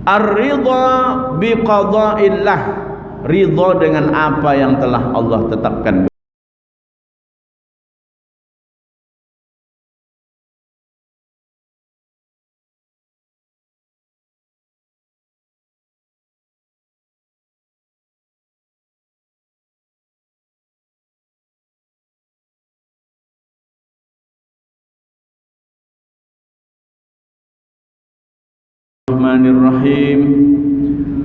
Ar-ridha biqada'illah, ridha dengan apa yang telah Allah tetapkan. Bismillahirrahmanirrahim.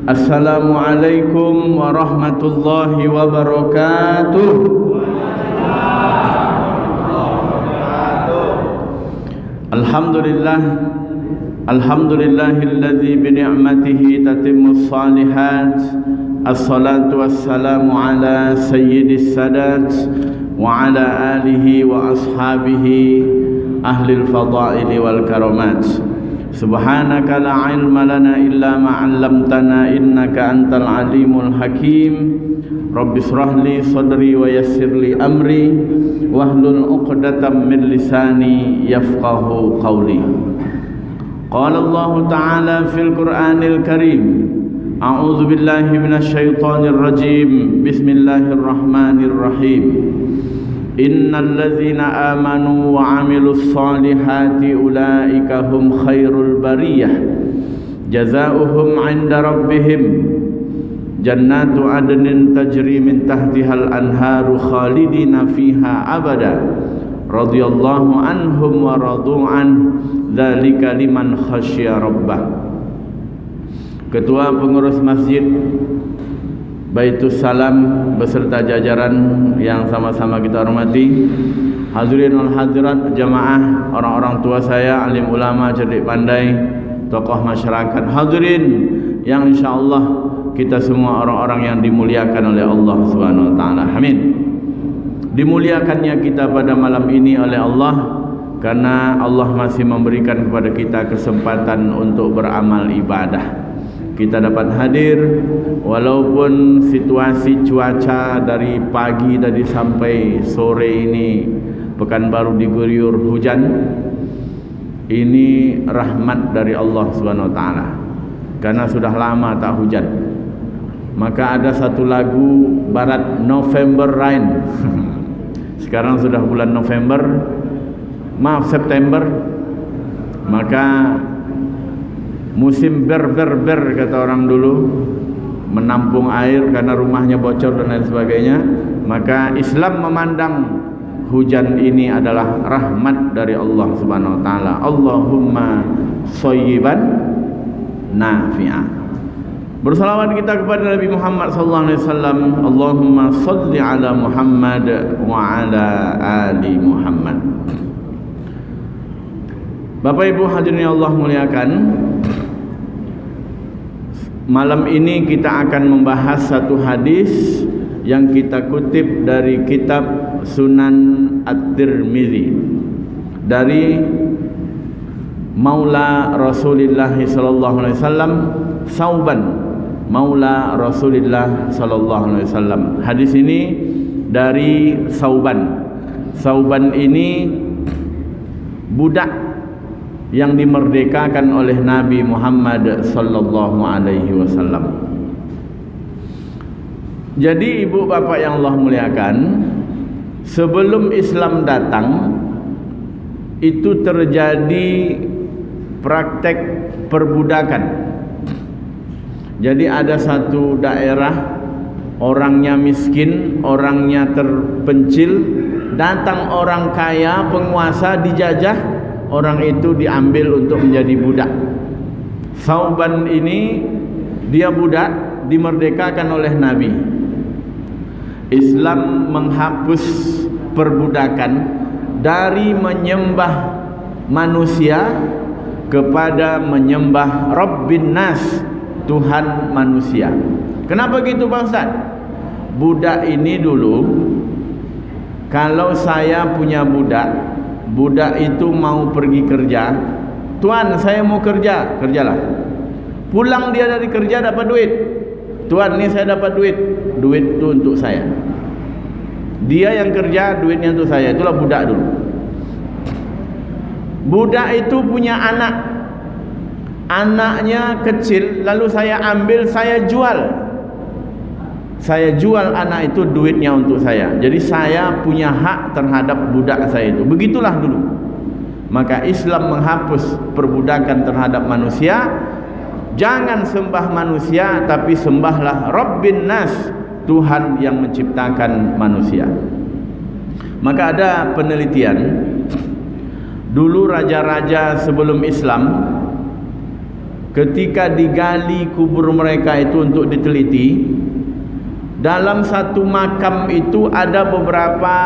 Assalamualaikum warahmatullahi wabarakatuh. Alhamdulillah, alhamdulillahilladzi bi ni'matihi tatimmus shalihat. Assalatu wassalamu ala sayyidis sadat wa ala alihi wa ashabihi ahlil fadaili wal karamat. Subhanaka la ilma lana illa ma 'allamtana innaka antal alimul hakim. Rabbi shrah li sadri wa yassir li amri wahlul 'uqdatam min lisani yafqahu qawli. Qala Allah ta'ala fil Qur'anil Karim, a'udzu billahi minasy syaithanir rajim. Bismillahirrahmanirrahim. Innal ladzina amanu wa 'amilus solihati ulaika hum khairul bariyah jazaohum 'inda rabbihim jannatu adnin tajri min tahtihal anharu khalidina fiha abada radhiyallahu anhum wa radu an dzalika liman khasyya rabbah. Ketua pengurus Masjid Baitus Salam beserta jajaran yang sama-sama kita hormati, hadirin wal hadirat, jamaah, orang-orang tua saya, alim ulama, cerdik pandai, tokoh masyarakat, hadirin yang insyaallah kita semua orang-orang yang dimuliakan oleh Allah Subhanahu wa taala. Amin. Dimuliakannya kita pada malam ini oleh Allah karena Allah masih memberikan kepada kita kesempatan untuk beramal ibadah. Kita dapat hadir walaupun situasi cuaca dari pagi tadi sampai sore ini Pekanbaru diguyur hujan. Ini rahmat dari Allah Subhanahu wa taala. Karena sudah lama tak hujan. Maka ada satu lagu barat, November Rain. Sekarang sudah bulan November, maaf September. Maka musim ber kata orang dulu, menampung air karena rumahnya bocor dan lain sebagainya. Maka Islam memandang hujan ini adalah rahmat dari Allah Subhanahu wa taala. Allahumma shayyiban nafi'an. Bersalawat kita kepada Nabi Muhammad sallallahu alaihi wasallam. Allahumma shalli ala Muhammad wa ala ali Muhammad. Bapak Ibu hadirin yang Allah muliakan, malam ini kita akan membahas satu hadis yang kita kutip dari kitab Sunan At-Tirmidzi dari Maula Rasulullah sallallahu alaihi wasallam, Sauban Maula Rasulullah sallallahu alaihi wasallam. Hadis ini dari Sauban. Sauban ini budak yang dimerdekakan oleh Nabi Muhammad sallallahu alaihi wasallam. Jadi ibu bapak yang Allah muliakan, sebelum Islam datang itu terjadi praktek perbudakan. Jadi ada satu daerah orangnya miskin, orangnya terpencil, datang orang kaya, penguasa, dijajah, orang itu diambil untuk menjadi budak. Sauban ini dia budak, dimerdekakan oleh Nabi. Islam menghapus perbudakan dari menyembah manusia kepada menyembah Rabbin Nas, Tuhan manusia. Kenapa gitu Pak Ustaz? Budak ini dulu, kalau saya punya budak, budak itu mau pergi kerja, tuan saya mau kerja, kerjalah. Pulang dia dari kerja dapat duit, tuan ini saya dapat duit, duit itu untuk saya. Dia yang kerja, duitnya untuk saya. Itulah budak dulu. Budak itu punya anak, Anaknya kecil, lalu saya ambil, saya jual anak itu, duitnya untuk saya. Jadi saya punya hak terhadap budak saya itu. Begitulah dulu. Maka Islam menghapus perbudakan terhadap manusia. Jangan sembah manusia, tapi sembahlah Rabbin Nas, Tuhan yang menciptakan manusia. Maka ada penelitian, dulu raja-raja sebelum Islam, ketika digali kubur mereka itu untuk diteliti, dalam satu makam itu ada beberapa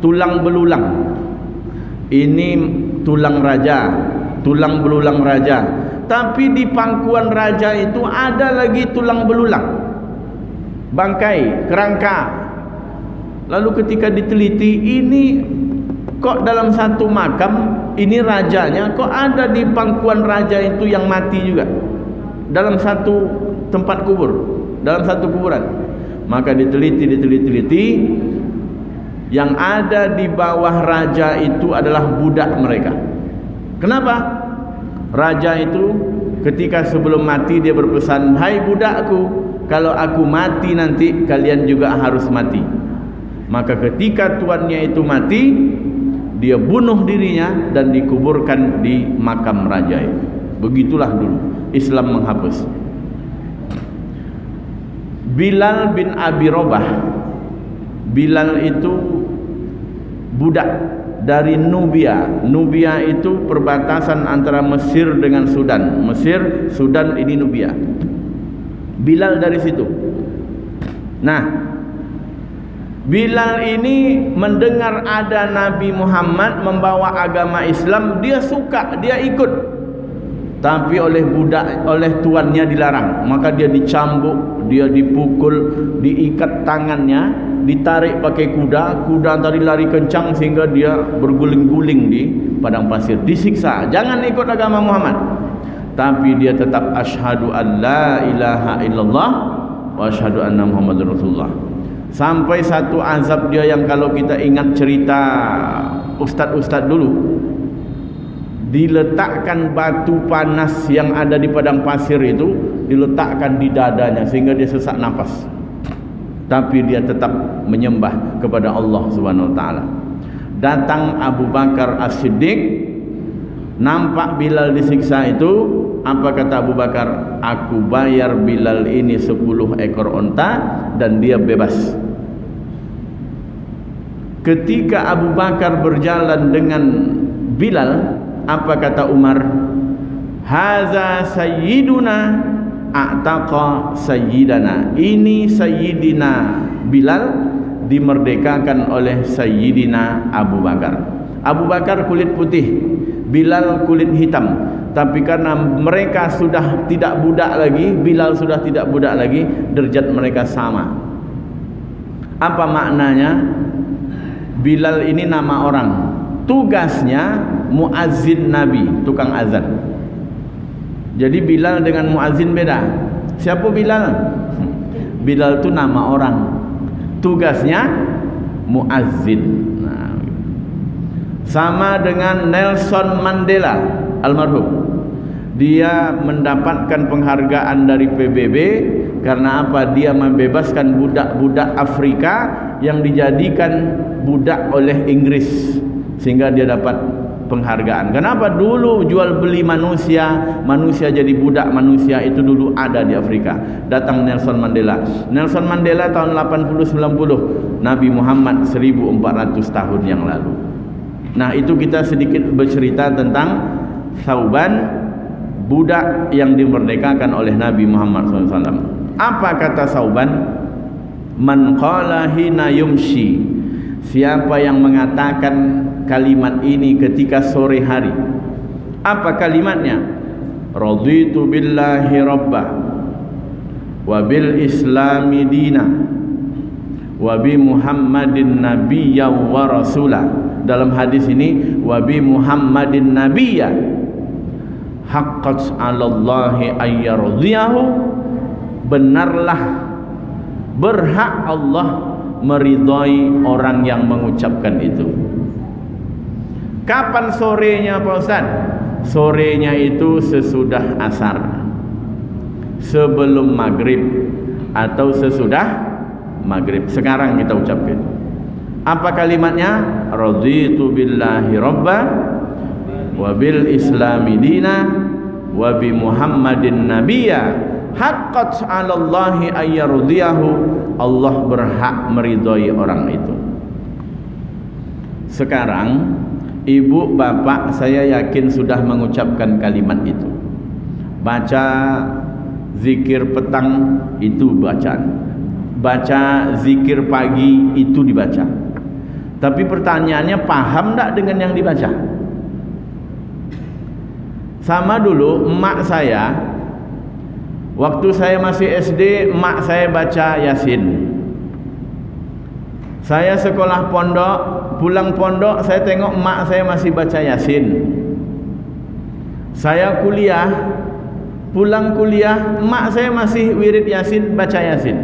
tulang belulang. Ini tulang raja, tulang belulang raja. Tapi di pangkuan raja itu ada lagi tulang belulang, bangkai, kerangka. Lalu ketika diteliti, ini kok dalam satu makam, ini rajanya, kok ada di pangkuan raja itu yang mati juga dalam satu tempat kubur, dalam satu kuburan. Maka diteliti, yang ada di bawah raja itu adalah budak mereka. Kenapa? Raja itu ketika sebelum mati dia berpesan, "Hai budakku, kalau aku mati nanti kalian juga harus mati." Maka ketika tuannya itu mati, dia bunuh dirinya dan dikuburkan di makam raja itu. Begitulah dulu Islam menghapus. Bilal bin Abi Rabah, Bilal itu budak dari Nubia. Nubia itu perbatasan antara Mesir dengan Sudan. Mesir, Sudan, ini Nubia. Bilal dari situ. Nah, Bilal ini mendengar ada Nabi Muhammad membawa agama Islam, dia suka, dia ikut. Tapi oleh tuannya dilarang. Maka dia dicambuk, dia dipukul, diikat tangannya, ditarik pakai kuda tadi lari kencang sehingga dia berguling-guling di padang pasir, disiksa. Jangan ikut agama Muhammad. Tapi dia tetap asyhadu an la ilaha illallah wa asyhadu anna Muhammadar Rasulullah. Sampai satu azab dia yang kalau kita ingat cerita ustaz-ustaz dulu, diletakkan batu panas yang ada di padang pasir itu, diletakkan di dadanya sehingga dia sesak napas. Tapi dia tetap menyembah kepada Allah Subhanahu wa taala. Datang Abu Bakar As-Siddiq, nampak Bilal disiksa itu, apa kata Abu Bakar? Aku bayar Bilal ini 10 ekor onta dan dia bebas. Ketika Abu Bakar berjalan dengan Bilal, apa kata Umar? Haza sayyiduna a'taqa sayyidana. Ini sayyidina Bilal dimerdekakan oleh sayyidina Abu Bakar. Abu Bakar kulit putih, Bilal kulit hitam. Tapi karena mereka sudah tidak budak lagi, Bilal sudah tidak budak lagi, derajat mereka sama. Apa maknanya? Bilal ini nama orang, tugasnya muazzin Nabi, tukang azan. Jadi Bilal dengan muazzin beda. Siapa Bilal? Bilal itu nama orang, tugasnya muazzin. Nah, sama dengan Nelson Mandela almarhum. Dia mendapatkan penghargaan dari PBB karena apa? Dia membebaskan budak-budak Afrika yang dijadikan budak oleh Inggris, sehingga dia dapat penghargaan. Kenapa? Dulu jual beli manusia jadi budak manusia itu dulu ada di Afrika. Datang Nelson Mandela. Nelson Mandela tahun 80-90, Nabi Muhammad 1400 tahun yang lalu. Nah, itu kita sedikit bercerita tentang Thauban, budak yang dimerdekakan oleh Nabi Muhammad SAW. Apa kata Thauban? Man qala hina yumshi, siapa yang mengatakan kalimat ini ketika sore hari. Apa kalimatnya? Raditu billahi rabbah wa bil islami dina wa bi Muhammadin nabiyya wa rasula. Dalam hadis ini wa bi Muhammadin nabiyya haqqat 'alallahi ayyardiyahu, benarlah berhak Allah meridhai orang yang mengucapkan itu. Kapan sorenya Pak Ustaz? sorenya itu sesudah asar, sebelum maghrib atau sesudah maghrib. Sekarang kita ucapkan. Apa kalimatnya? Raditu billahi rabba wa bil islami dina wa bi Muhammadin nabiyya haqqat 'ala Allahi ayyardiyahu. Allah berhak meridhai orang itu. Sekarang ibu bapak saya yakin sudah mengucapkan kalimat itu. Baca zikir petang itu bacaan, baca zikir pagi itu dibaca. Tapi pertanyaannya, paham tak dengan yang dibaca? Sama dulu emak saya, waktu saya masih SD, emak saya baca Yasin. Saya sekolah pondok, pulang pondok saya tengok emak saya masih baca Yasin. Saya kuliah, pulang kuliah emak saya masih wirid Yasin, baca Yasin.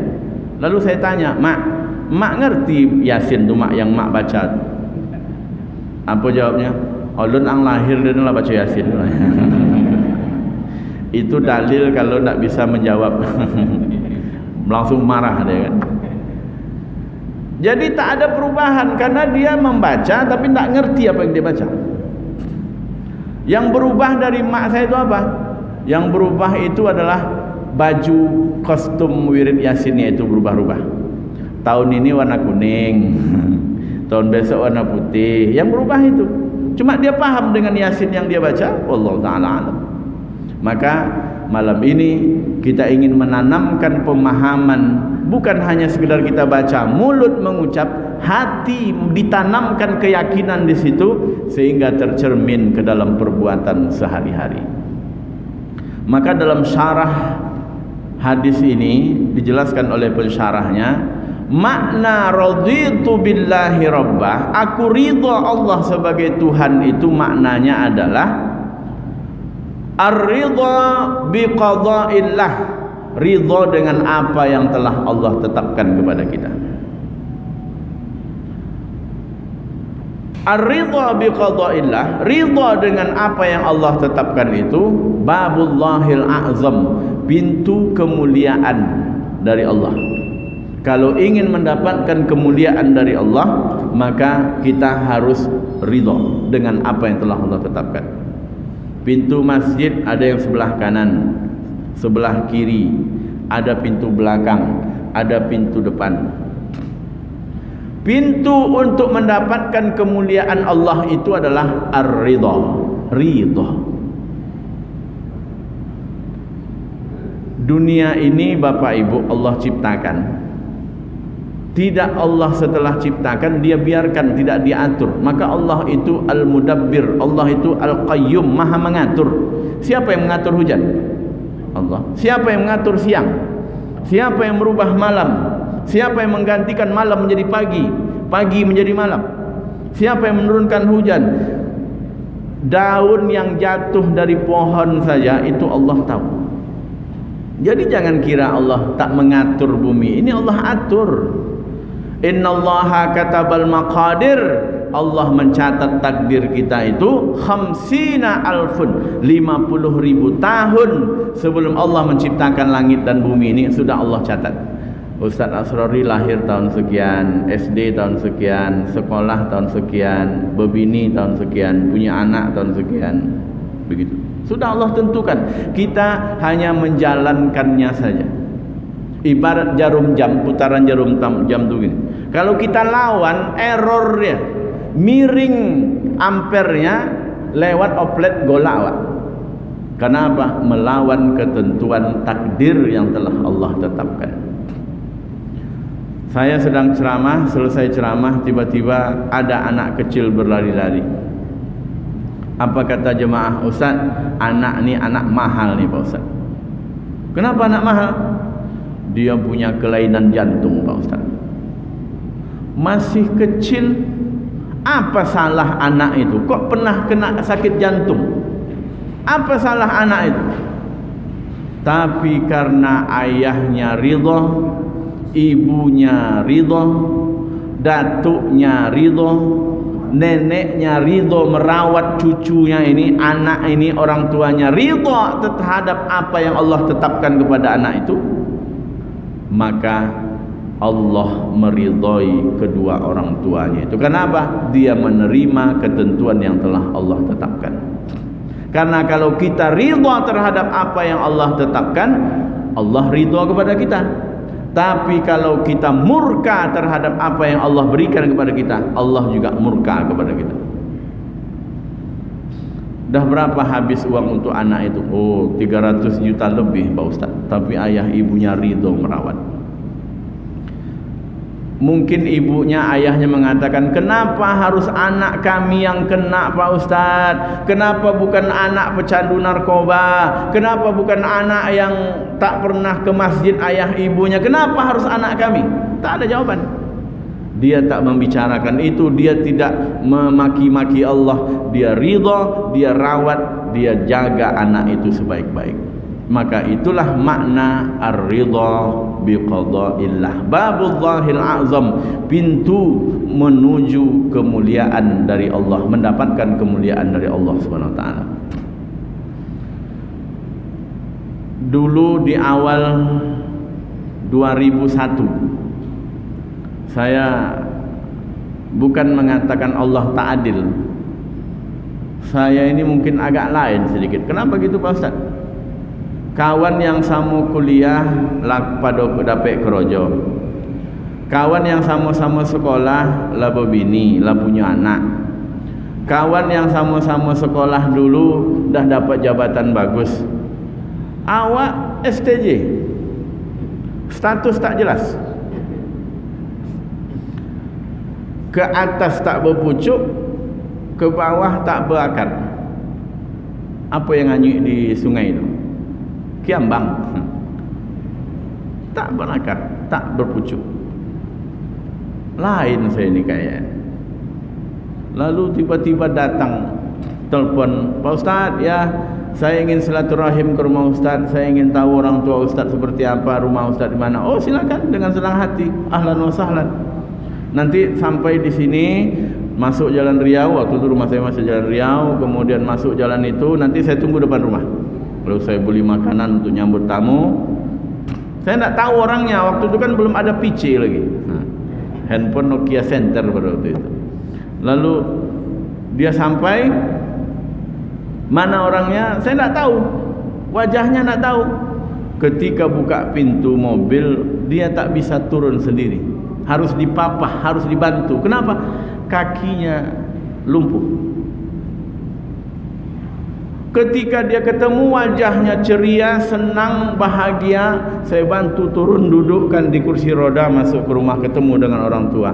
Lalu saya tanya, mak ngerti Yasin tu mak yang mak baca? Apa jawabnya? Ulun ang lahir dia lah baca Yasin. Itu dalil kalau tak bisa menjawab. Langsung marah dia kan. Jadi tak ada perubahan karena dia membaca tapi tak ngerti apa yang dia baca. Yang berubah dari mak saya itu apa? Yang berubah itu adalah baju kostum wirid Yasinnya itu berubah-ubah. Tahun ini warna kuning, tahun besok warna putih. Yang berubah itu. Cuma dia paham dengan Yasin yang dia baca. Wallahu ta'ala alam. Maka malam ini kita ingin menanamkan pemahaman, bukan hanya sekedar kita baca, mulut mengucap, hati ditanamkan keyakinan di situ sehingga tercermin ke dalam perbuatan sehari-hari. Maka dalam syarah hadis ini dijelaskan oleh pensyarahnya, makna raditu billahi rabbah, aku ridha Allah sebagai Tuhan, itu maknanya adalah ar-ridha biqada'illah, ridha dengan apa yang telah Allah tetapkan kepada kita. Ar-ridha biqada'illah, ridha dengan apa yang Allah tetapkan itu babullahil a'zam, pintu kemuliaan dari Allah. Kalau ingin mendapatkan kemuliaan dari Allah, maka kita harus ridha dengan apa yang telah Allah tetapkan. Pintu masjid ada yang sebelah kanan, sebelah kiri, ada pintu belakang, ada pintu depan. Pintu untuk mendapatkan kemuliaan Allah itu adalah ar-ridha, ridha. Dunia ini Bapak Ibu Allah ciptakan. Tidak Allah setelah ciptakan dia biarkan, tidak diatur. Maka Allah itu Al-Mudabbir, Allah itu Al-Qayyum, Maha mengatur. Siapa yang mengatur hujan? Allah. Siapa yang mengatur siang? Siapa yang merubah malam? Siapa yang menggantikan malam menjadi pagi, pagi menjadi malam? Siapa yang menurunkan hujan? Daun yang jatuh dari pohon saja itu Allah tahu. Jadi jangan kira Allah tak mengatur bumi. Ini Allah atur. Innallaha katabal maqadir, Allah mencatat takdir kita itu 50.000 tahun sebelum Allah menciptakan langit dan bumi ini sudah Allah catat. Ustaz Asrori lahir tahun sekian, SD tahun sekian, sekolah tahun sekian, berbini tahun sekian, punya anak tahun sekian, begitu. Sudah Allah tentukan. Kita hanya menjalankannya saja. Ibarat jarum jam, putaran jarum jam tu gini. Kalau kita lawan, errornya miring ampernya lewat oplet golak. Kenapa? Melawan ketentuan takdir yang telah Allah tetapkan. Saya sedang ceramah, selesai ceramah tiba-tiba ada anak kecil berlari-lari. Apa kata jemaah? Ustaz, anak ni anak mahal ni Pak Ustaz. Kenapa anak mahal? Dia punya kelainan jantung Pak Ustaz. Masih kecil, apa salah anak itu? Kok pernah kena sakit jantung? Apa salah anak itu? Tapi karena ayahnya ridha, ibunya ridha, datuknya ridha, neneknya ridho merawat cucunya ini, anak ini, orang tuanya ridho terhadap apa yang Allah tetapkan kepada anak itu, maka Allah meridhoi kedua orang tuanya itu. Kenapa? Dia menerima ketentuan yang telah Allah tetapkan. Karena kalau kita ridha terhadap apa yang Allah tetapkan, Allah ridha kepada kita. Tapi kalau kita murka terhadap apa yang Allah berikan kepada kita, Allah juga murka kepada kita. Dah berapa habis uang untuk anak itu? Oh, 300 juta lebih Pak Ustaz. Tapi ayah ibunya ridho merawat. Mungkin ibunya, ayahnya mengatakan, kenapa harus anak kami yang kena Pak Ustaz? Kenapa bukan anak pecandu narkoba? Kenapa bukan anak yang tak pernah ke masjid ayah ibunya? Kenapa harus anak kami? Tak ada jawaban. Dia tak membicarakan itu, dia tidak memaki-maki Allah. Dia ridha, dia rawat, dia jaga anak itu sebaik-baik. Maka itulah makna ar-ridha biqada'illah. Babullahil azam, pintu menuju kemuliaan dari Allah, mendapatkan kemuliaan dari Allah Subhanahu wa taala. Dulu di awal 2001, saya bukan mengatakan Allah tak adil. Saya ini mungkin agak lain sedikit. Kenapa gitu Pak Ustaz? Kawan yang sama kuliah pada dapet kerojo, kawan yang sama-sama sekolah lah berbini, lah punya anak, kawan yang sama-sama sekolah dulu dah dapat jabatan bagus, awak STJ, status tak jelas, ke atas tak berpucuk, ke bawah tak berakar. Apa yang hanyut di sungai itu? Kiambang, tak berakar, tak berpucuk. Lain saya ni kayak. Lalu tiba-tiba datang telefon, Pak Ustaz, ya saya ingin silaturahim ke rumah Ustaz, saya ingin tahu orang tua Ustaz seperti apa, rumah Ustaz di mana. Oh silakan, dengan senang hati, ahlan wa sahlan. Nanti sampai di sini, masuk jalan Riau, waktu itu rumah saya masih jalan Riau, kemudian masuk jalan itu, nanti saya tunggu depan rumah. Lalu saya beli makanan untuk nyambut tamu. Saya tidak tahu orangnya, waktu itu kan belum ada PC lagi. Handphone Nokia Center pada waktu itu. Lalu dia sampai, mana orangnya saya tidak tahu, wajahnya tidak tahu. Ketika buka pintu mobil, dia tak bisa turun sendiri, harus dipapah, harus dibantu. Kenapa? Kakinya lumpuh. Ketika dia ketemu, wajahnya ceria, senang, bahagia. Saya bantu turun, dudukkan di kursi roda, masuk ke rumah, ketemu dengan orang tua.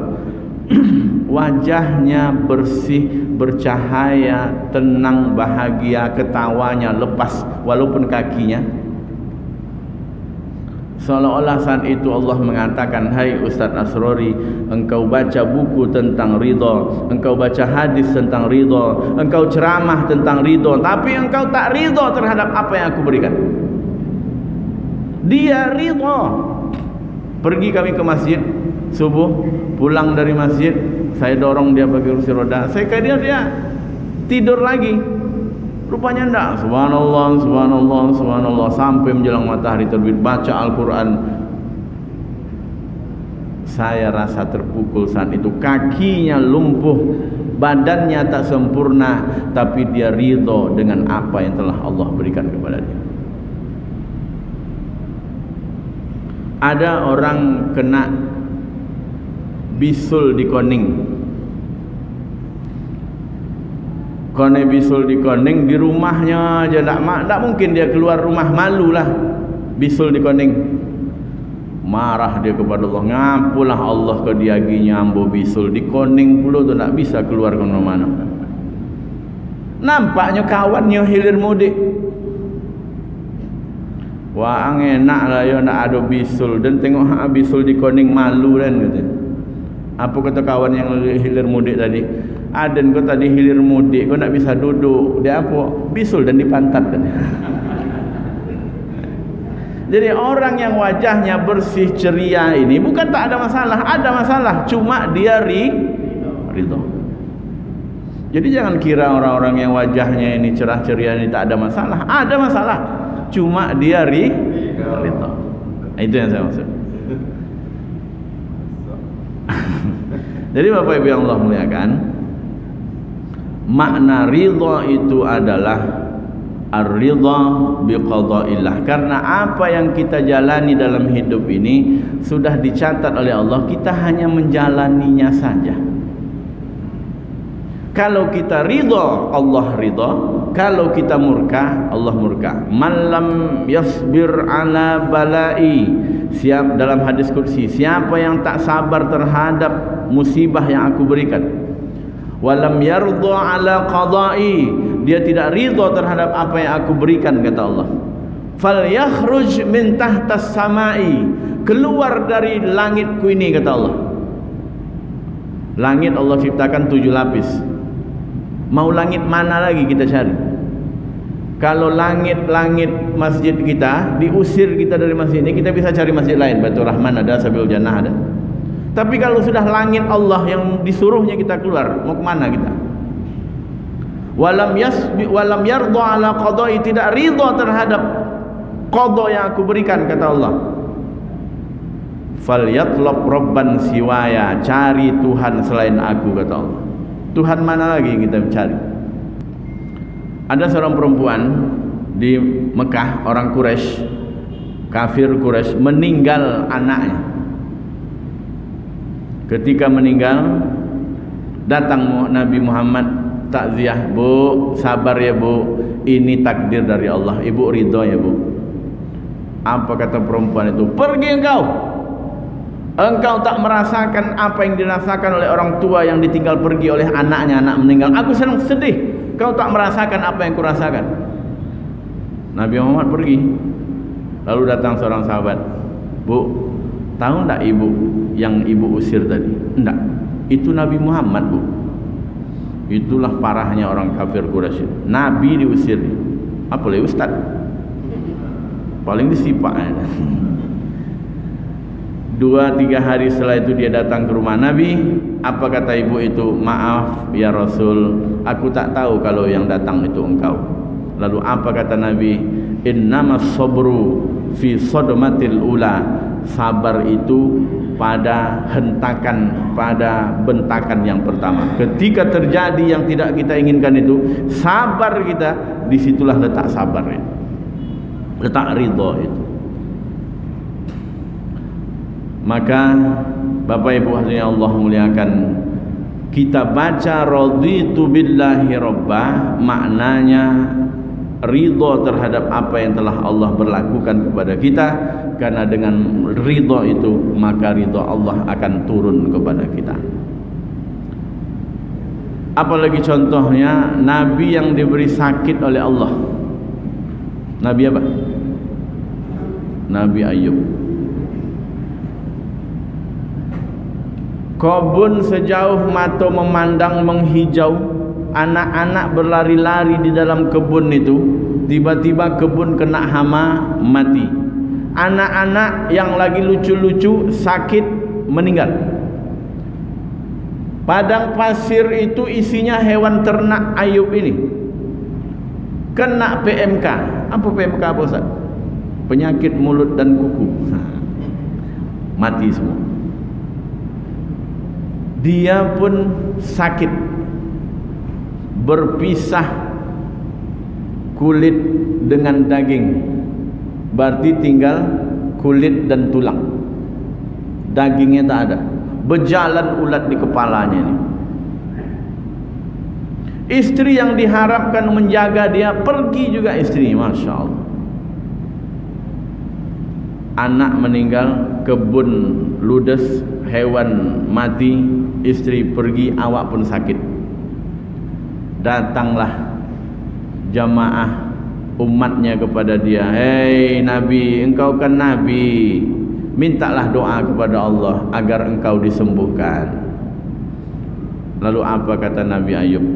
Wajahnya bersih, bercahaya, tenang, bahagia, ketawanya lepas walaupun kakinya. Seolah-olah saat itu Allah mengatakan, hai Ustaz Asrori, engkau baca buku tentang ridha, engkau baca hadis tentang ridha, engkau ceramah tentang ridha, tapi engkau tak ridha terhadap apa yang aku berikan. Dia ridha. Pergi kami ke masjid subuh, pulang dari masjid, saya dorong dia pakai kursi roda, saya kira dia tidur lagi. Rupanya enggak. Subhanallah, subhanallah, subhanallah, sampai menjelang matahari terbit baca Al-Quran. Saya rasa terpukul saat itu. Kakinya lumpuh, badannya tak sempurna, tapi dia ridho dengan apa yang telah Allah berikan kepada dia. Ada orang kena bisul di koning. Kone bisul di koning, di rumahnya aja tak mungkin dia keluar rumah, malulah. Bisul di koning, marah dia kepada Allah, ngapulah Allah ke dia ginya ambo bisul di koning pula tu tak bisa keluar ke mana-mana. Nampaknya kawannya hilir mudik. Wah enak lah ya nak ada bisul, dan tengok bisul di koning malu kan kata. Apa kata kawan yang hilir mudik tadi? Aden kau tadi hilir mudik, kau nak bisa duduk. Dia apa? Bisul dan dipantat kan. Jadi orang yang wajahnya bersih ceria ini bukan tak ada masalah, ada masalah. Cuma dia ridho. Jadi jangan kira orang-orang yang wajahnya ini cerah ceria ini tak ada masalah. Ada masalah, cuma dia ridha. Itu yang saya maksud. Jadi Bapak Ibu yang Allah muliakan, makna ridha itu adalah ar-ridha biqada'illah. Karena apa yang kita jalani dalam hidup ini sudah dicatat oleh Allah, kita hanya menjalaninya saja. Kalau kita ridha, Allah ridha. Kalau kita murka, Allah murka. Man lam yasbir ala balai, siap dalam hadis qudsi, siapa yang tak sabar terhadap musibah yang aku berikan, walam yardha ala qada'i, dia tidak ridha terhadap apa yang aku berikan, kata Allah, fal yakhruj min tahtas samai, keluar dari langitku ini, kata Allah. Langit Allah ciptakan 7 lapis. Mau langit mana lagi kita cari? Kalau langit-langit masjid kita diusir kita dari masjid ini, kita bisa cari masjid lain. Baitur Rahman ada, Sabiul Jannah ada. Tapi kalau sudah langit Allah yang disuruhnya kita keluar, mau kemana kita? Walam yardha ala qada'i, tidak ridha terhadap qada yang aku berikan, kata Allah. Falyatlab rabban siwaya, cari Tuhan selain aku, kata Allah. Tuhan mana lagi yang kita cari? Ada seorang perempuan di Mekah, orang Quraisy, kafir Quraisy, meninggal anaknya. Ketika meninggal, datang Nabi Muhammad takziah, Bu, sabar ya Bu, ini takdir dari Allah, Ibu ridho ya Bu. Apa kata perempuan itu? Pergi engkau tak merasakan apa yang dirasakan oleh orang tua yang ditinggal pergi oleh anaknya, anak meninggal. Aku senang sedih, kau tak merasakan apa yang kurasakan. Nabi Muhammad pergi. Lalu datang seorang sahabat, Bu, tahu tak ibu yang ibu usir tadi? Enggak, itu Nabi Muhammad, Bu. Itulah parahnya orang kafir Quraisy. Nabi diusir, apalagi ustaz, paling disipak. 2-3 hari setelah itu dia datang ke rumah Nabi. Apa kata ibu itu? Maaf ya Rasul, aku tak tahu kalau yang datang itu engkau. Lalu apa kata Nabi? Innamas sabru fi sadmatil ula, sabar itu pada hentakan, pada bentakan yang pertama. Ketika terjadi yang tidak kita inginkan itu, sabar kita, disitulah letak sabar itu, letak ridha itu. Maka Bapak Ibu hadirin Allah muliakan, kita baca raditu billahi robba, maknanya ridha terhadap apa yang telah Allah berlakukan kepada kita. Karena dengan ridha itu, maka ridha Allah akan turun kepada kita. Apalagi contohnya Nabi yang diberi sakit oleh Allah. Nabi apa? Nabi Ayub. Kebun sejauh mata memandang menghijau, anak-anak berlari-lari di dalam kebun itu. Tiba-tiba kebun kena hama, mati. Anak-anak yang lagi lucu-lucu sakit, meninggal. Padang pasir itu isinya hewan ternak Ayub ini kena PMK. Apa PMK, Pak Ustaz? Penyakit mulut dan kuku. Mati semua. Dia pun sakit, berpisah kulit dengan daging, berarti tinggal kulit dan tulang, dagingnya tak ada. Berjalan ulat di kepalanya ini. Istri yang diharapkan menjaga dia pergi juga istri, Masya Allah. Anak meninggal, kebun ludes, hewan mati, istri pergi, awak pun sakit. Datanglah jamaah umatnya kepada dia. Hei Nabi, engkau kan Nabi, mintalah doa kepada Allah agar engkau disembuhkan. Lalu apa kata Nabi Ayub?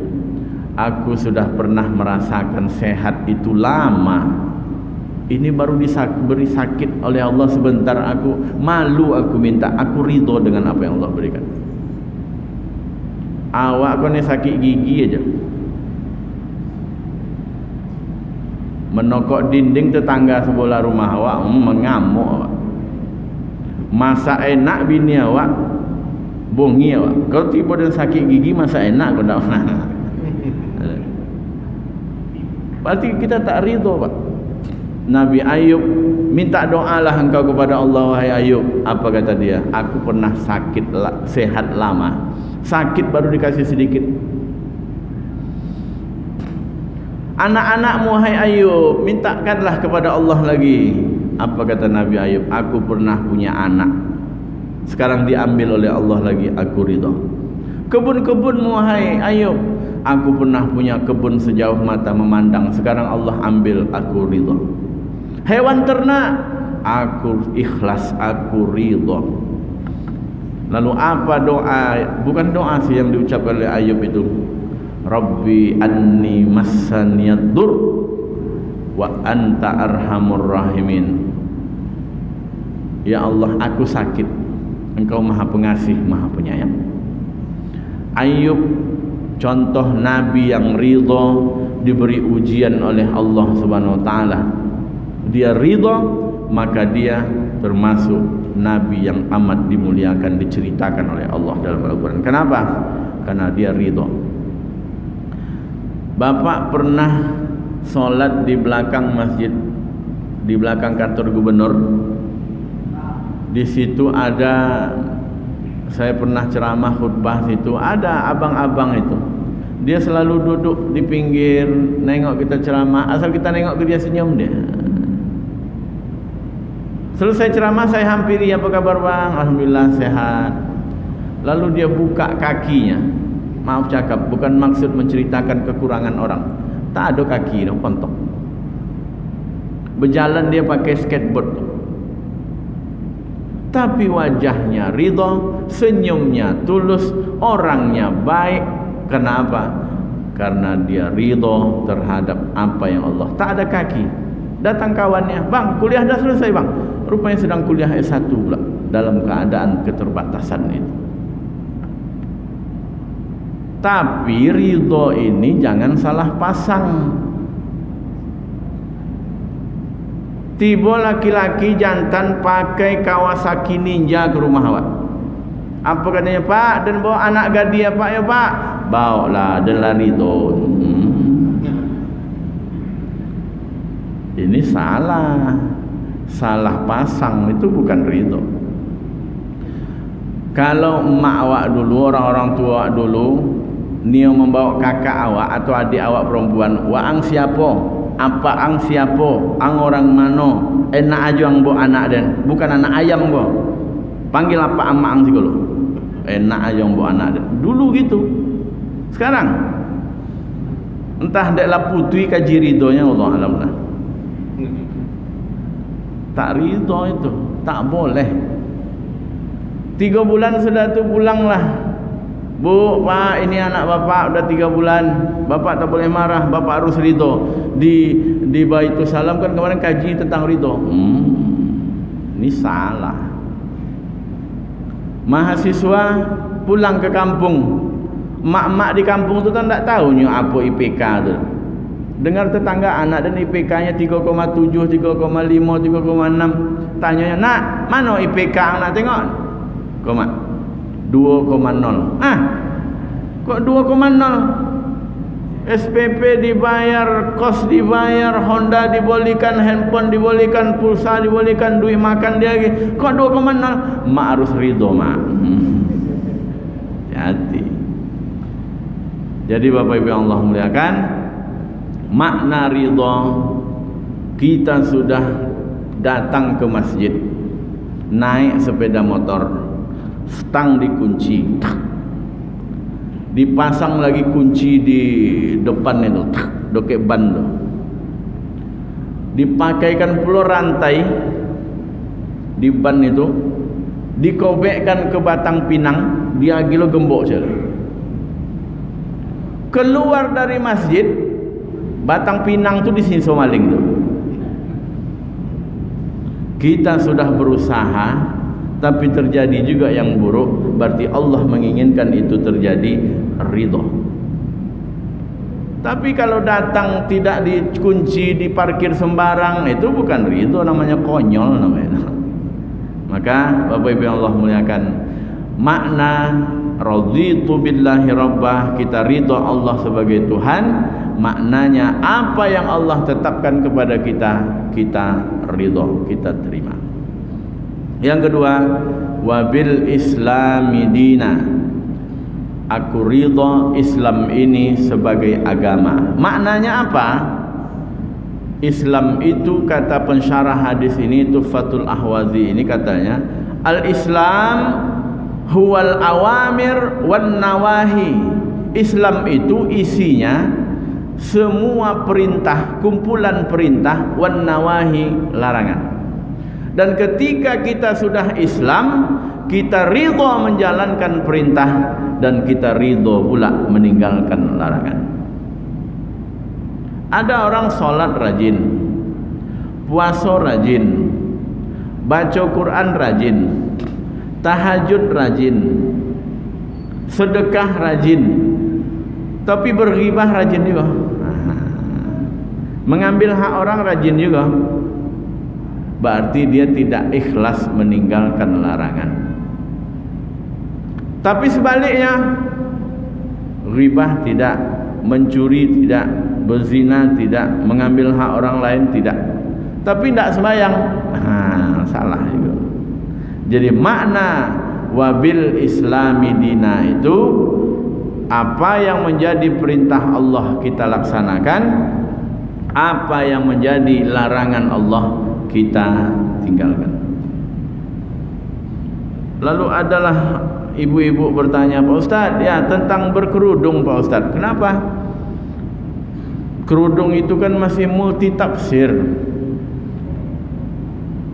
Aku sudah pernah merasakan sehat itu lama. Ini baru diberi sakit oleh Allah sebentar, aku malu, aku minta, aku ridho dengan apa yang Allah berikan. Awak kau ni sakit gigi aja, menokok dinding tetangga sebelah rumah awak, mengamuk awak. Masak enak bini awak, bongi awak. Kalau tiba dan sakit gigi masak enak kau tak pernah. Berarti kita tak ridha, Pak. Nabi Ayub minta doalah engkau kepada Allah, wahai Ayub. Apa kata dia? Aku pernah sakit sehat lama. Sakit baru dikasih sedikit. Anak-anakmu, wahai Ayub, mintakanlah kepada Allah lagi. Apa kata Nabi Ayub? Aku pernah punya anak, sekarang diambil oleh Allah lagi, aku ridha. Kebun-kebunmu, wahai Ayub, aku pernah punya kebun sejauh mata memandang, sekarang Allah ambil, aku ridha. Hewan ternak, aku ikhlas, aku ridha. Lalu apa doa? Bukan doa sih yang diucapkan oleh Ayub itu. Rabbi anni massaniyad dur wa anta arhamur rahimin. Ya Allah, aku sakit, Engkau Maha Pengasih, Maha Penyayang. Ayub contoh nabi yang ridha, diberi ujian oleh Allah Subhanahu wa taala. Dia ridha, maka dia termasuk nabi yang amat dimuliakan, diceritakan oleh Allah dalam Al-Qur'an. Kenapa? Karena dia ridha. Bapak pernah solat di belakang masjid, di belakang kantor gubernur. Di situ ada, saya pernah ceramah khutbah situ, ada abang-abang itu. Dia selalu duduk di pinggir, nengok kita ceramah, asal kita nengok ke dia senyum dia. Selesai ceramah saya hampiri, apa kabar bang? Alhamdulillah sehat. Lalu dia buka kakinya. Maaf cakap, bukan maksud menceritakan kekurangan orang. Tak ada kaki, no, kontok. Berjalan dia pakai skateboard tu. Tapi wajahnya ridha, senyumnya tulus, orangnya baik. Kenapa? Karena dia ridha terhadap apa yang Allah. Tak ada kaki. Datang kawannya, bang, kuliah dah selesai bang. Rupanya sedang kuliah S1 pula, dalam keadaan keterbatasan itu. Tapi ridha ini jangan salah pasang. Tiba laki-laki jantan pakai Kawasaki Ninja ke rumah awak. Apa katanya, Pak? Dan bawa anak gadis ya Pak, ya Pak? Bawa lah, dan lari tu. Ini salah. Salah pasang, itu bukan ridha. Kalau emak awak dulu, orang-orang tua awak dulu, dia membawa kakak awak atau adik awak perempuan, waang siapa? Apa ang siapa? Ang orang mano? Enak aja ang bawa anak dan bukan anak ayam bawa. Panggil apa ama ang sih kalau? Enak aja ang bawa anak dan. Dulu gitu. Sekarang entah ndaklah putui kaji ridhonya Allah alam lah. Tak ridho itu, tak boleh. 3 bulan sudah tu pulanglah. Bu, Pak, ini anak bapak udah 3 bulan. Bapak tak boleh marah, bapak harus ridho. Di Baitul Salam kan kemarin kaji tentang ridho. Ini salah. Mahasiswa pulang ke kampung. Mak-mak di kampung tu kan tak tahu apa IPK tu. Dengar tetangga anak dan IPK-nya 3,7, 3,5, 3,6. Tanyanya, nak, mana IPK anak tengok? Koma 2,0. Kok 2,0? SPP dibayar, kos dibayar, Honda dibolehkan, handphone dibolehkan, pulsa dibolehkan, duit makan dia lagi. Kok 2,0? Mak harus ridho, mak. Hati. Jadi Bapak Ibu yang Allah muliakan, makna ridha, kita sudah datang ke masjid, naik sepeda motor, stang dikunci, dipasang lagi kunci di depan itu, dokek ban tu, dipakaikan pula rantai di ban itu, dikobekkan ke batang pinang, dia gilo gembok saja. Keluar dari masjid, batang pinang tu disinso maling tu. Kita sudah berusaha, tapi terjadi juga yang buruk. Berarti Allah menginginkan itu terjadi. ridho. Tapi kalau datang tidak dikunci, diparkir sembarang, itu bukan ridho, namanya konyol namanya. Maka Bapak Ibu yang Allah muliakan, makna raditu billahi rabbah, kita ridho Allah sebagai Tuhan, maknanya apa yang Allah tetapkan kepada kita, kita ridho, kita terima. Yang kedua, wabil islami dina, aku ridho Islam ini sebagai agama. Maknanya apa? Islam itu, kata pensyarah hadis ini, Tuhfatul Ahwazi ini katanya, al-Islam huwal awamir wan nawahi. Islam itu isinya semua perintah, kumpulan perintah, wan nawahi, larangan. Dan ketika kita sudah Islam, kita ridho menjalankan perintah dan kita ridho pula meninggalkan larangan. Ada orang sholat rajin, puasa rajin, baca Quran rajin, tahajud rajin, sedekah rajin, tapi berghibah rajin juga, mengambil hak orang rajin juga. Berarti dia tidak ikhlas meninggalkan larangan. Tapi sebaliknya, ghibah tidak, mencuri tidak, berzina tidak, mengambil hak orang lain tidak, tapi tidak sembahyang, salah juga. Jadi makna wabil islami dina itu, apa yang menjadi perintah Allah kita laksanakan, apa yang menjadi larangan Allah kita tinggalkan. Lalu adalah ibu-ibu bertanya, Pak Ustadz, ya tentang berkerudung Pak Ustadz, kenapa? Kerudung itu kan masih multi tafsir,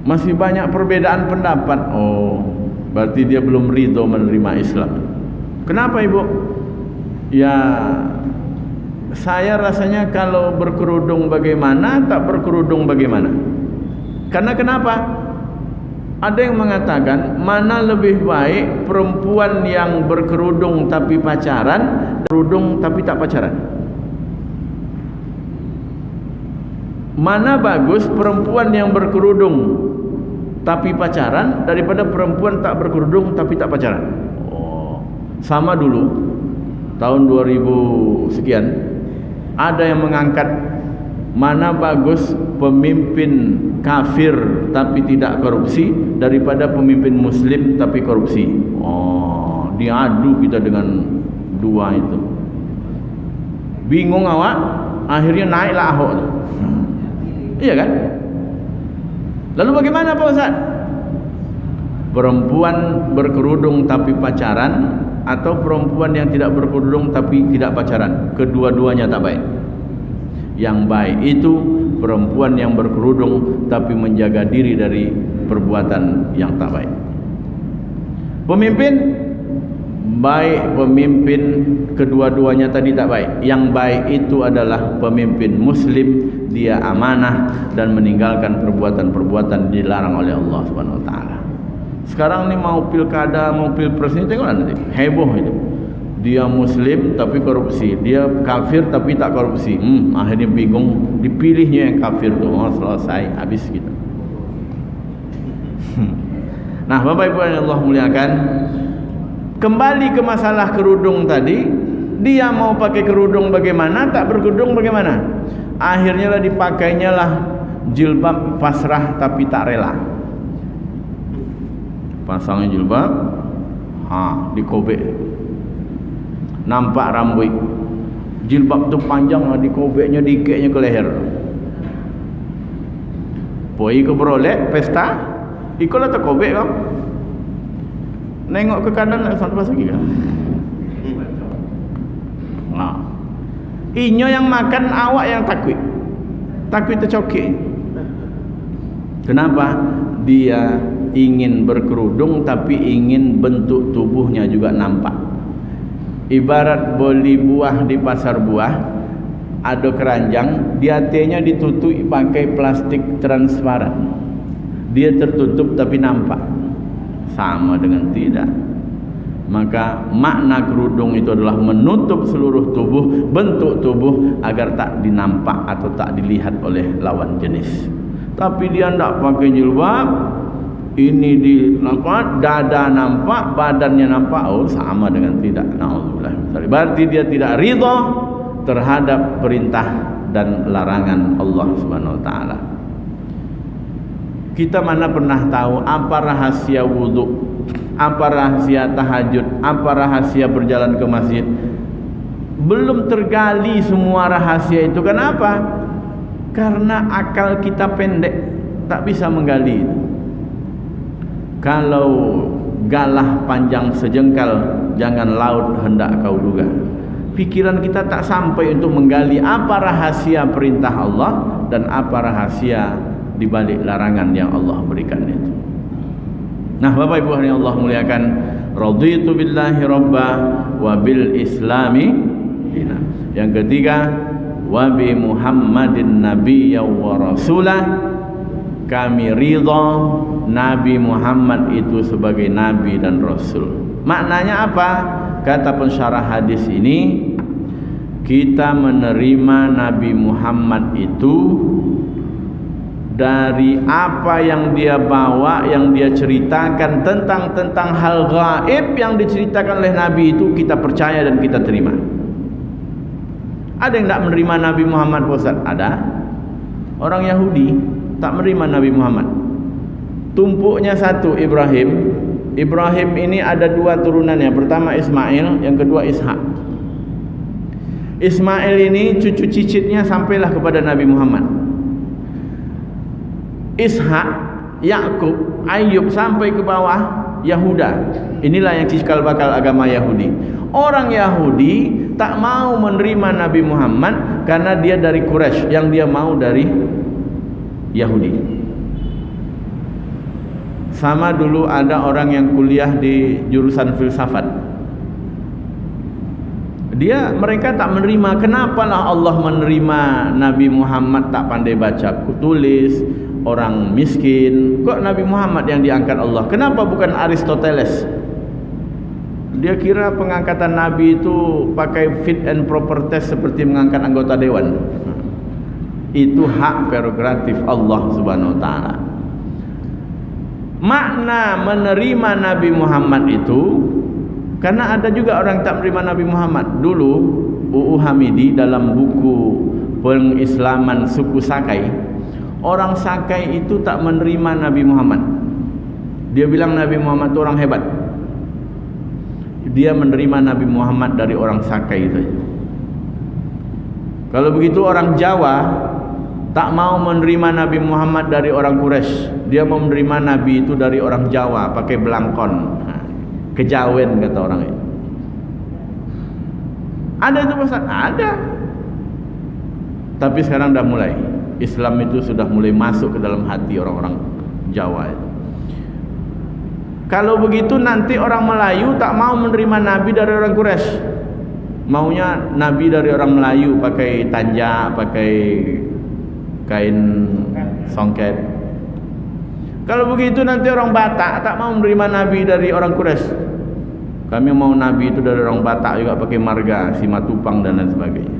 masih banyak perbedaan pendapat. Oh, berarti dia belum ridho menerima Islam. Kenapa Ibu? Ya, saya rasanya kalau berkerudung bagaimana, tak berkerudung bagaimana. Karena kenapa? Ada yang mengatakan, mana lebih baik perempuan yang berkerudung tapi pacaran, kerudung tapi tak pacaran? Mana bagus perempuan yang berkerudung tapi pacaran daripada perempuan tak berkerudung tapi tak pacaran? Oh, sama dulu tahun 2000 sekian ada yang mengangkat mana bagus pemimpin kafir tapi tidak korupsi daripada pemimpin muslim tapi korupsi. Oh, diadu kita dengan dua itu. Bingung awak, akhirnya naiklah Ahok. Iya kan? Lalu bagaimana Pak Ustaz? Perempuan berkerudung tapi pacaran atau perempuan yang tidak berkerudung tapi tidak pacaran? Kedua-duanya tak baik. Yang baik itu perempuan yang berkerudung tapi menjaga diri dari perbuatan yang tak baik. Pemimpin baik, pemimpin kedua-duanya tadi tak baik. Yang baik itu adalah pemimpin muslim, dia amanah dan meninggalkan perbuatan-perbuatan dilarang oleh Allah Subhanahu wa taala. Sekarang ni mau pilkada, mau pilpres ni tengoklah nanti, heboh itu. Dia muslim tapi korupsi, dia kafir tapi tak korupsi. Akhirnya bingung, dipilihnya yang kafir tu. Oh, selesai, habis kita. Nah, Bapak Ibu yang Allah muliakan, kembali ke masalah kerudung tadi, dia mau pakai kerudung bagaimana, tak berkerudung bagaimana? Akhirnya lah dipakainya lah jilbab pasrah tapi tak rela. Pasangnya jilbab, dikobek, nampak rambut. Jilbab tu panjang lah, dikobeknya dikeknya ke leher. Poi ke berolek pesta, ikolah tak kobek kau. Nengok ke kanan nak sampai lagi kan. Nah, inyo yang makan, awak yang takut tercokek. Kenapa? Dia ingin berkerudung tapi ingin bentuk tubuhnya juga nampak. Ibarat beli buah di pasar buah, ada keranjang, di atasnya ditutup pakai plastik transparan. Dia tertutup tapi nampak. Sama dengan tidak. Maka makna kerudung itu adalah menutup seluruh tubuh, bentuk tubuh agar tak dinampak atau tak dilihat oleh lawan jenis. Tapi dia tidak pakai jilbab, ini di nampak, dada nampak, badannya nampak, oh sama dengan tidak. Naudzubillah. Berarti dia tidak ridha terhadap perintah dan larangan Allah Subhanahu wa taala. Kita mana pernah tahu apa rahasia wudhu, apa rahasia tahajud, apa rahasia berjalan ke masjid? Belum tergali semua rahasia itu. Kenapa? Karena akal kita pendek, tak bisa menggali. Kalau galah panjang sejengkal, jangan laut hendak kau duga. Pikiran kita tak sampai untuk menggali apa rahasia perintah Allah dan apa rahasia di balik larangan yang Allah berikan itu. Nah, Bapak Ibu yang Allah muliakan, raditu billahi rabba wa bil islami dina. Yang ketiga, wa bi Muhammadin nabiyya wa rasulah. Kami ridha Nabi Muhammad itu sebagai nabi dan rasul. Maknanya apa? Kata pensyarah hadis ini, kita menerima Nabi Muhammad itu dari apa yang dia bawa, yang dia ceritakan tentang hal gaib yang diceritakan oleh Nabi itu, kita percaya dan kita terima. Ada yang tak menerima Nabi Muhammad, Ustaz? Ada. Orang Yahudi tak menerima Nabi Muhammad. Tumpuknya satu, Ibrahim. Ibrahim ini ada dua turunannya. Pertama Ismail, yang kedua Ishak. Ismail ini cucu cicitnya sampailah kepada Nabi Muhammad. Ishak, Yakub, Ayub sampai ke bawah Yahuda. Inilah yang cikal bakal agama Yahudi. Orang Yahudi tak mau menerima Nabi Muhammad karena dia dari Quraisy, yang dia mau dari Yahudi. Sama dulu ada orang yang kuliah di jurusan filsafat. Mereka tak menerima. Kenapalah Allah menerima Nabi Muhammad tak pandai baca tulis, orang miskin? Kok Nabi Muhammad yang diangkat Allah? Kenapa bukan Aristoteles? Dia kira pengangkatan Nabi itu pakai fit and proper test seperti mengangkat anggota dewan. Itu hak prerogatif Allah Subhanahu wa taala. Makna menerima Nabi Muhammad itu, karena ada juga orang tak menerima Nabi Muhammad. Dulu UU Hamidi dalam buku pengislaman suku Sakai, orang Sakai itu tak menerima Nabi Muhammad. Dia bilang Nabi Muhammad itu orang hebat. Dia menerima Nabi Muhammad dari orang Sakai saja. Kalau begitu orang Jawa tak mau menerima Nabi Muhammad dari orang Quraisy. Dia mau menerima Nabi itu dari orang Jawa, pakai belangkon. Kejawen kata orang itu. Ada itu Ustaz? Ada. Tapi sekarang dah mulai. Islam itu sudah mulai masuk ke dalam hati orang-orang Jawa itu. Kalau begitu nanti orang Melayu tak mau menerima Nabi dari orang Quraisy. Maunya Nabi dari orang Melayu, pakai tanja, pakai kain songket. Kalau begitu nanti orang Batak tak mau menerima Nabi dari orang Quraisy. Kami mau Nabi itu dari orang Batak juga, pakai marga, Simatupang dan lain sebagainya.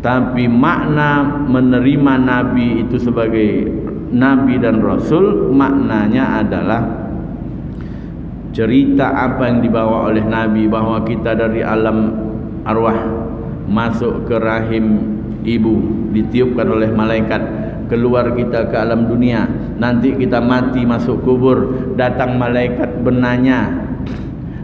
Tapi makna menerima Nabi itu sebagai Nabi dan Rasul, maknanya adalah cerita apa yang dibawa oleh Nabi, bahwa kita dari alam arwah masuk ke rahim ibu, ditiupkan oleh malaikat, keluar kita ke alam dunia, nanti kita mati masuk kubur, datang malaikat bertanya,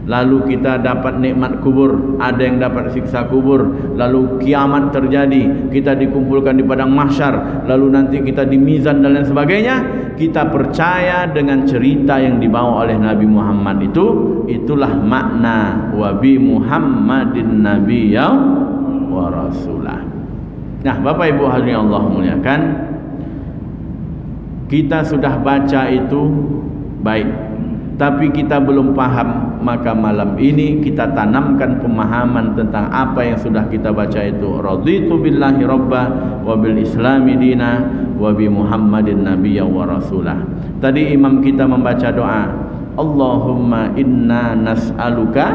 lalu kita dapat nikmat kubur, ada yang dapat siksa kubur, lalu kiamat terjadi, kita dikumpulkan di padang mahsyar, lalu nanti kita di mizan dan lain sebagainya. Kita percaya dengan cerita yang dibawa oleh Nabi Muhammad itu. Itulah makna wa bi Muhammadin nabiyya wa rasulah. Nah, Bapak Ibu hadirin Allah muliakan, kita sudah baca itu baik, tapi kita belum paham, maka malam ini kita tanamkan pemahaman tentang apa yang sudah kita baca itu. Raditu billahi rabba wa bil islami dina wa bi Muhammadin nabiyya wa rasulah. Tadi imam kita membaca doa, Allahumma inna nas'aluka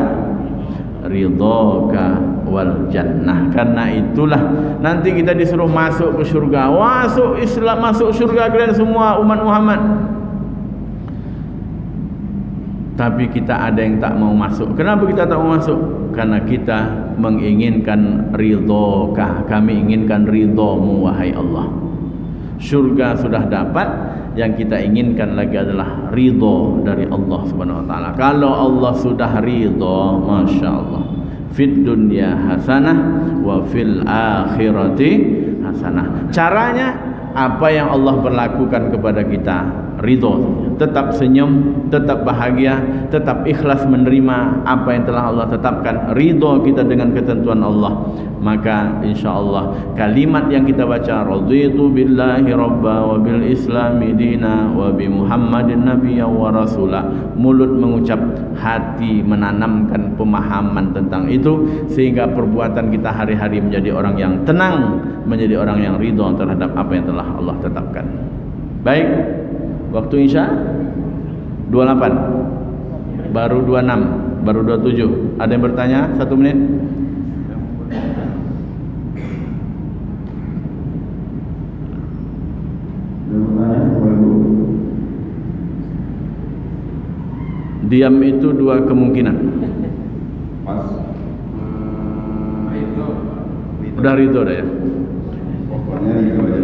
ridhaka wal jannah. Karena itulah nanti kita disuruh masuk ke surga. Masuk Islam, masuk surga kalian semua umat Muhammad. Tapi kita ada yang tak mau masuk. Kenapa kita tak mau masuk? Karena kita menginginkan ridhoka. Kami inginkan ridhomu wahai Allah. Surga sudah dapat, yang kita inginkan lagi adalah ridho dari Allah Subhanahu wa taala. Kalau Allah sudah ridho, Masya Allah, fid dunya hasanah wa fil akhirati hasanah. Caranya apa yang Allah berlakukan kepada kita, ridho, tetap senyum, tetap bahagia, tetap ikhlas menerima apa yang telah Allah tetapkan, ridho kita dengan ketentuan Allah. Maka insyaallah kalimat yang kita baca, raditu billahi rabba wa bil islami dina wa bi muhammadin nabiyya wa rasula, mulut mengucap, hati menanamkan pemahaman tentang itu, sehingga perbuatan kita hari-hari menjadi orang yang tenang, menjadi orang yang ridho terhadap apa yang telah Allah tetapkan. Baik, waktu Isya 28, baru 26, baru 27. Ada yang bertanya? 1 menit. Diam itu 2 kemungkinan. Udah ridho dah ya.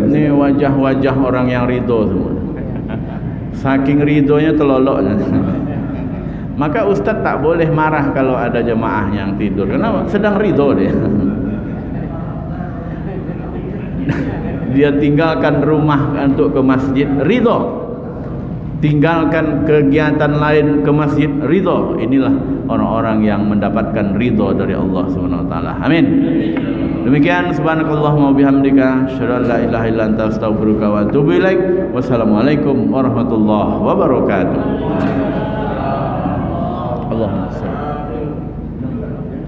Ini wajah-wajah orang yang ridho semua. Saking ridhonya teloloknya. Maka Ustaz tak boleh marah kalau ada jemaah yang tidur. Kenapa? Sedang ridho dia. Dia tinggalkan rumah untuk ke masjid, ridho. Tinggalkan kegiatan lain ke masjid, ridho. Inilah orang-orang yang mendapatkan ridho dari Allah Subhanahu wa taala. Amin. Demikian, subhanakallahumma wabihamdika, asyhadu an la ilaha illa anta, astaghfiruka wa atubu ilaik. Wassalamualaikum warahmatullahi wabarakatuh. Allahumma shalli